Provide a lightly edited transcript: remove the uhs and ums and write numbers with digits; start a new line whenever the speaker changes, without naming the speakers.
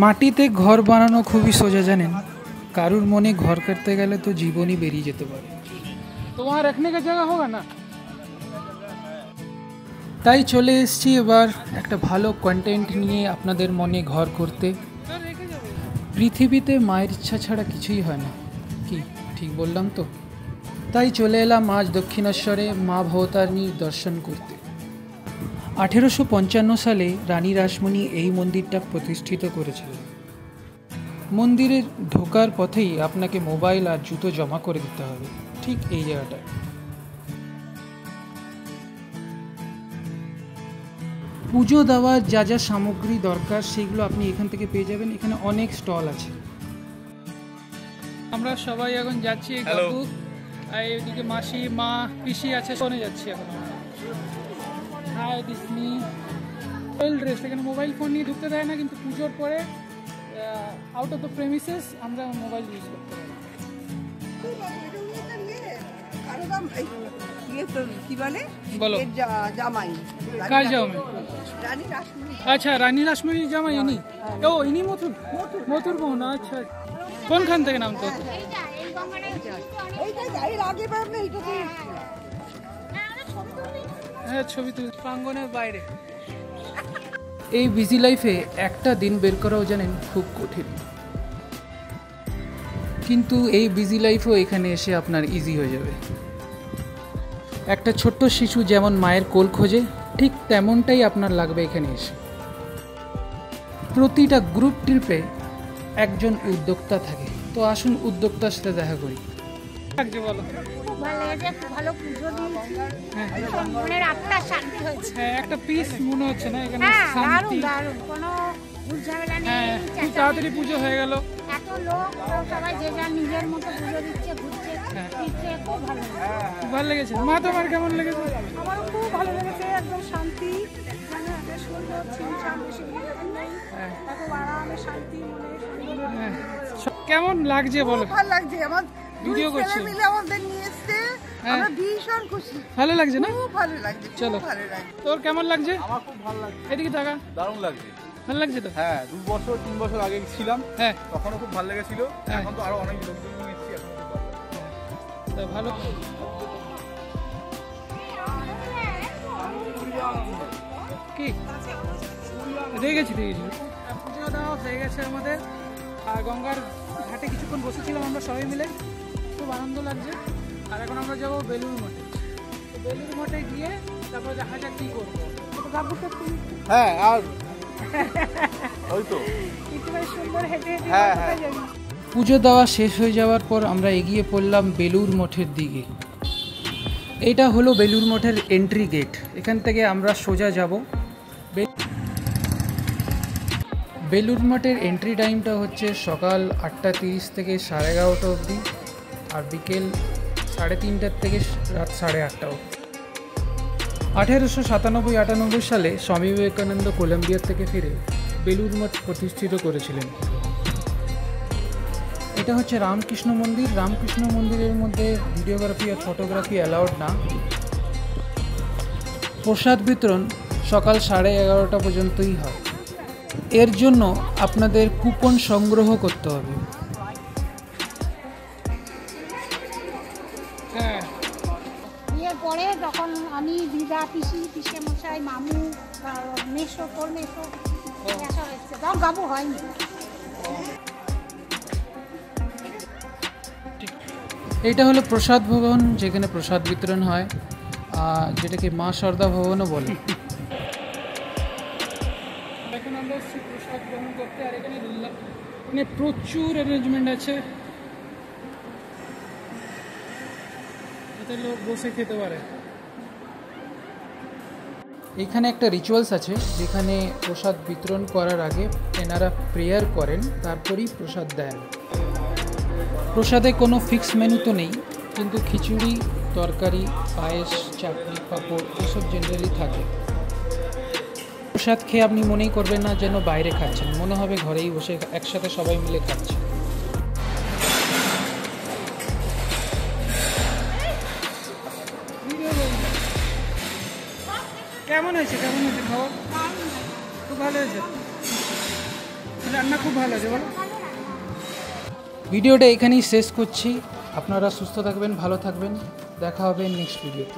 মাটিতে ঘর বানানো খুবই সোজা, জানেন? কারুর মনে ঘর করতে গেলে তো জীবনই বেরিয়ে যেতে পারে। তো वहाँ रखने का जगह होगा ना, তাই চলে এসেছি এবার একটা ভালো কন্টেন্ট নিয়ে আপনাদের মনে ঘর করতে। পৃথিবীতে মায়ের ইচ্ছা ছাড়া কিছুই হয় না, কি ঠিক বললাম তো? তাই চলে এলাম আজ দক্ষিণেশ্বরে মা ভবতারিণীর দর্শন করতে। 1855 সালে রানী রাসমণি এই মন্দিরটা প্রতিষ্ঠিত করেছিলেন। মন্দিরে ঢোকার পথেই আপনাকে মোবাইল আর জুতো জমা করে দিতে হবে, ঠিক এই জায়গাটায়। পুজো দেওয়ার যা যা সামগ্রী দরকার সেগুলো আপনি এখান থেকে পেয়ে যাবেন। এখানে অনেক স্টল আছে। আমরা সবাই এখন যাচ্ছি, কাকু আর এদিকে মাসি, মা, পিসি আছে, শোনে যাচ্ছি এখন। Hi Disney well dress. এখানে মোবাইল ফোন নিয়ে ঢুকতে দেয় না, কিন্তু পুজোর পরে আউট অফ দ্য প্রেমিসেস আমরা মোবাইল ইউজ করতে পারি। আচ্ছা, রানী রাসমণি জামাই ইনি? ও ইনি মথুর বোন। আচ্ছা, কোনখান থেকে নাম তো? হ্যাঁ, ছবি তুল প্রাঙ্গণের বাইরে। এই বিজি লাইফে একটা দিন বের করাও জানেন খুব কঠিন, কিন্তু এই বিজি লাইফও এখানে এসে আপনার ইজি হয়ে যাবে। একটা ছোট্ট শিশু যেমন মায়ের কোল খোঁজে, ঠিক তেমনটাই আপনার লাগবে এখানে এসে। প্রতিটা গ্রুপ ট্রিপে একজন উদ্যোক্তা থাকে, তো আসুন উদ্যোক্তার সাথে দেখা করি। বলো,
ভালো পুজো দিয়েছি, মনের আত্মার শান্তি হয়েছে।
হ্যাঁ, একটা পিস মনে হচ্ছে না এখানে?
দারুণ দারুণ, কোনো ঝামেলা নেই।
খুব তাড়াতাড়ি পুজো হয়ে গেল।
এত লোক, সবাই যে যার নিজের মতো পুজো দিচ্ছে, ঘুরছে, খুব ভালো লেগেছে।
ভালো লেগেছে। মা, তোমার কেমন লেগেছে?
আমারও খুব ভালো লেগেছে, একদম শান্তি, মানে বেশ সুন্দর, ছিমছাম, বেশি ভিড় নেই, এত আরামে শান্তি, মনে সুন্দর।
কেমন লাগছে বলো?
ভালো লাগছে। আমার
ভিডিও করছি,
মিলে আমাদের নিয়ে এসেছে, আমরা ভীষণ খুশি।
ভালো লাগছে না?
খুব ভালো লাগছে।
চলো, তোর কেমন লাগছে?
আমার খুব ভালো লাগছে।
এদিকে টাকা
দারুণ লাগছে।
ভালো লাগছে তো?
হ্যাঁ, 2 বছর 3 বছর আগে ছিলাম,
হ্যাঁ,
তখনও খুব ভালো লেগেছিল। এখন তো আরো অনেক লোকজন নিয়ে এসেছি, এখন খুব ভালো।
ভালো কি দেখেছি পুজো দেওয়া হয়ে গেছে আমাদের, আর গঙ্গার ঘাটে কিছুক্ষণ বসেছিলাম আমরা সবাই মিলে, খুব আনন্দ লাগছে। আর এখন আমরা যাবো বেলুর মঠে। বেলুর মঠে গিয়ে তারপরে দেখা যাক কী করবো।
হ্যাঁ, আর ওই তো
সুন্দর হেঁটে
পুজো দেওয়া শেষ হয়ে যাওয়ার পর আমরা এগিয়ে পড়লাম বেলুর মঠের দিকে। এটা হলো বেলুর মঠের এন্ট্রি গেট। এখান থেকে আমরা সোজা যাব। বেলুর মঠের এন্ট্রি টাইমটা হচ্ছে সকাল 8:30 থেকে 11:30 অবধি, আর বিকেল 3:30 থেকে রাত 8:30 অবধি। 1897-98 সালে স্বামী বিবেকানন্দ কলম্বিয়া থেকে ফিরে বেলুর মঠ প্রতিষ্ঠিত করেছিলেন। এটা হচ্ছে রামকৃষ্ণ মন্দির। রামকৃষ্ণ মন্দিরের মধ্যে ভিডিওগ্রাফি আর ফটোগ্রাফি অ্যালাউড না। প্রসাদ বিতরণ সকাল 11:30 পর্যন্তই হয়। এর জন্য আপনাদের কুপন সংগ্রহ করতে হবে। হ্যাঁ,
বিয়ের পরে যখন আমি দিদা, পিসি, পিসে মশাই, মামু, মেসো, তোর মেসো আসা হয়েছে, তখন বাবু হয়নি।
এটা হলো প্রসাদ ভবন, যেখানে প্রসাদ বিতরণ হয়, যেটাকে মা সরদা ভবনও বলে। এখন আমরা প্রসাদ গ্রহণ করতে, আর এখানে মানে প্রচুর অ্যারেঞ্জমেন্ট আছে, যাতে লোক বসে খেতে পারে। এখানে একটা রিচুয়ালস আছে, যেখানে প্রসাদ বিতরণ করার আগে এনারা প্রেয়ার করেন, তারপরেই প্রসাদ দেন। প্রসাদে কোনো ফিক্স মেনু তো নেই, কিন্তু খিচুড়ি, তরকারি, পায়েস, চাটনি, পাঁপড় এসব জেনারেলি থাকে। প্রসাদ খেয়ে আপনি মনেই করবেন না যেন বাইরে খাচ্ছেন, মনে হবে ঘরেই বসে একসাথে সবাই মিলে খাচ্ছে। কেমন হয়েছে খাবার? খুব ভালো হয়েছে। রান্না খুব ভালো আছে বলো। ভিডিওটা এখানেই শেষ করছি। আপনারা সুস্থ থাকবেন, ভালো থাকবেন, দেখা হবে নেক্সট ভিডিওতে।